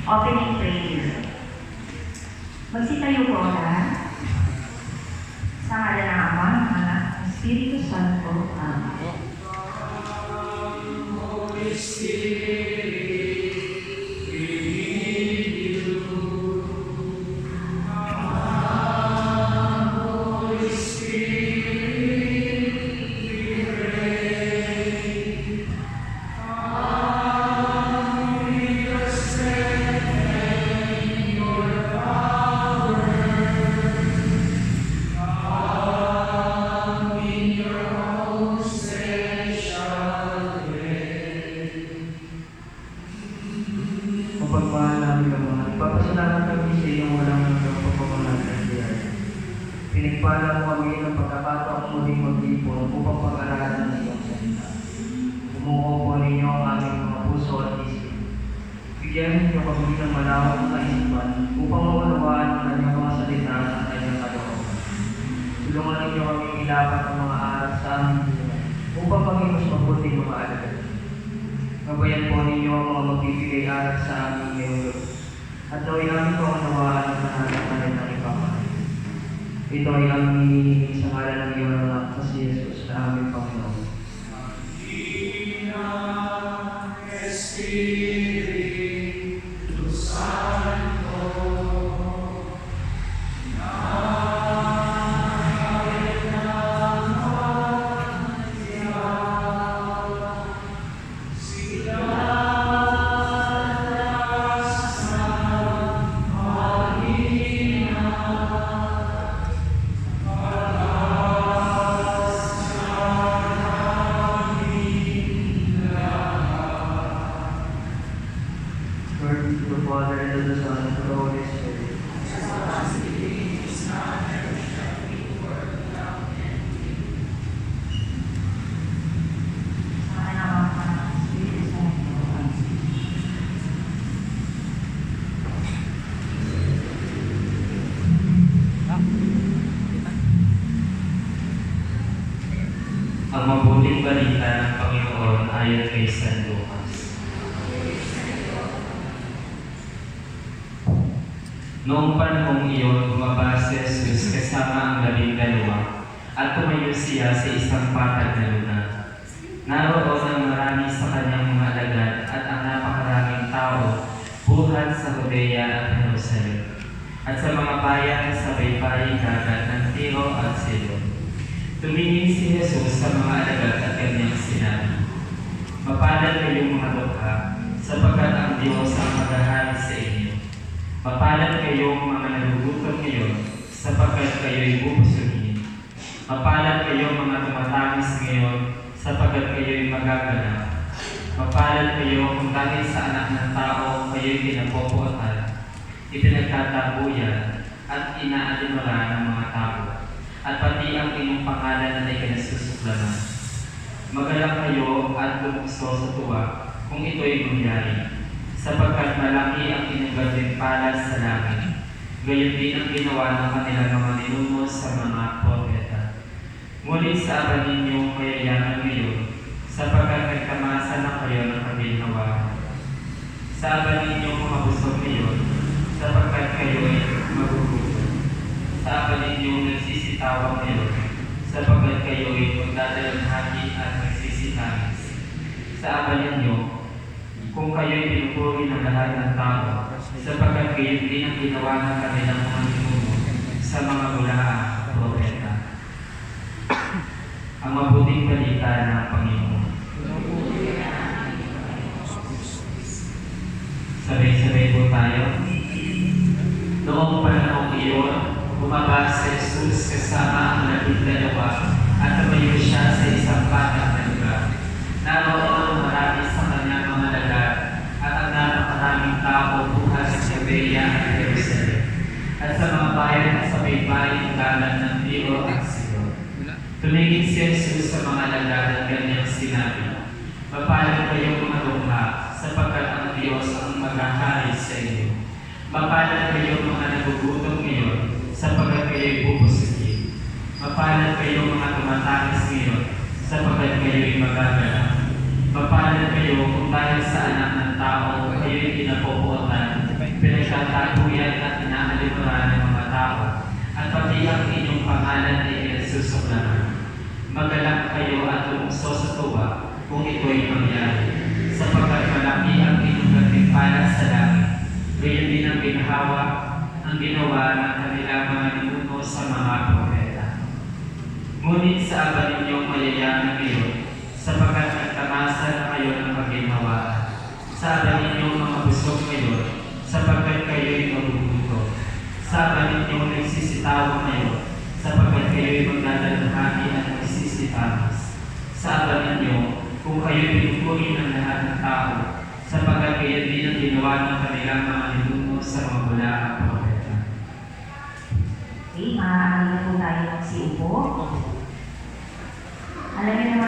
opening prayer. Magsitayo po na sa ngalan ng Ama, ng Anak, ng Espiritu Santo. Amen. Holy Spirit, pagmahal namin ang mga ipapasalamat kami sa iyong walang hanggang pagpapamahal ng Diyos. Pinagpala mo kami ng pagkakataong muling mag-ipon upang pag-aralan ng iyong salita. Umuho po ninyo ang aming mga puso at isip. Bigyan ninyo kami ng malawak na kaisipan upang maunawaan ang kanyang mga salita at kanyang kalooban. Tulungan ninyo kami ilapat ang mga aral sa aming buhay upang maging mas mabuting mga alagad. Gabayan po ninyo ang mga magbibigay aral sa aming ngayon at naway aming paunawaan ang pananampalan ng ipamahal. Ito ay aming hinihingi sa ngalan ng iyong anak na si Jesus na aming Panginoon. Espiritu Santo, glory to the Father, and to the Son, and to the Holy Spirit. Sa ngalan ng Ama, ng Espiritu Santo. Amen. Ang mabuting balita ng Panginoon ayon kay San Lucas. Noong panahong iyon, bumaba si Jesus kasama ang 12 at tumayo siya sa isang patag na lugar. Naroon ang marami sa kanyang mga alagad at ang napakaraming tao buhat sa Judea at Jerusalem at sa mga bayan sa baybayin dagat ng Tiro at Sidon. Tumingin si Jesus sa mga alagad at kanyang sinabi, "Mapalad kayong mga dukha, sapagkat ang Diyos ang maghahari sa inyo. Mapalad kayong mga nagugutom ngayon, sapagkat kayo'y bubusugin. Mapalad kayong mga tumatamis ngayon, sapagkat kayo'y magaganap. Mapalad kayo kung dahil sa anak ng tao kayo'y pinapopuotan, ipinagtatabuyan, at inaalimala ng mga tao, at pati ang inyong pangalan ay kinasusuklaman. Magalak kayo at lumukso sa tuwa kung ito'y mangyari, sapagkat malaki ang inyong pala sa langit. Gayon din ang ginawa ng kanilang mga ninuno sa mga propeta. Ngunit sa aba ninyong mayayaman ngayon, sapagkat nagtamasa na kayo ng kaginhawa. Sa aba ninyong mga busog ngayon, sapagkat kayo'y magugutom. Sa aba ninyong nagsisitawang ngayon, sapagkat kayo'y magdadalanghagi at nagsisitamis. Sa aba ninyo, kung kayo'y pinupuri ng lahat ng tao, sapagkat kayo din ang ginawa ng kanilang mga ninuno sa mga mulaang propeta. Ang mabuting balita ng Panginoon. Sabay-sabay po tayo. Noong panahong iyon, bumaba si Jesus kasama ang 12 at tumayo siya sa isang patag na lugar. Naroon marami sa kanyang mga alagad at ang napakaraming tao buhat sa Judea at Jerusalem at sa mga bayan sa baybayin dagat ng Tiro at Sidon. Tumingin si Jesus sa mga alagad at kanyang sinabi, "Mapalad kayong mga dukha, sapagkat ang Diyos ang maghahari sa inyo. Mapalad kayong mga nagugutom ngayon, sapagkat kayo'y bubusugin. Mapalad kayong mga tumatamis ngayon, sapagkat kayo'y magaganap. Mapalad kayo kung dahil sa anak ng tao kayo'y kinapupuotan, pinagtataguyan at inaalimuran ng mga tao, at pati ang inyong pangalan ay pinagsusuklaman. Magalak kayo at lumukso sa tuwa kung ito'y mangyari, sapagkat malaki ang inyong gantimpala sa langit. Gayon din ang ginhawa ang ginawa ng kanilang mga ninuno sa mga propeta. Ngunit sa aba ninyong mayayaman ngayon, sapagkat nagtamasa na kayo ng pagginhawaan. Sa aba ninyong mga busog ngayon, sapagkat kayo'y magugutom. Sa aba ninyong nagsisitawang ngayon, sapagkat kayo'y magdadalahani at magsisitamis. Sa aba ninyo, kung kayo'y pinupuri ng lahat ng tao, sapagkat kayo din ang ginawa ng kanilang mga ninuno sa mga bulaang propeta. Okay, maaari na po tayo magsiupo. Alam niyo naman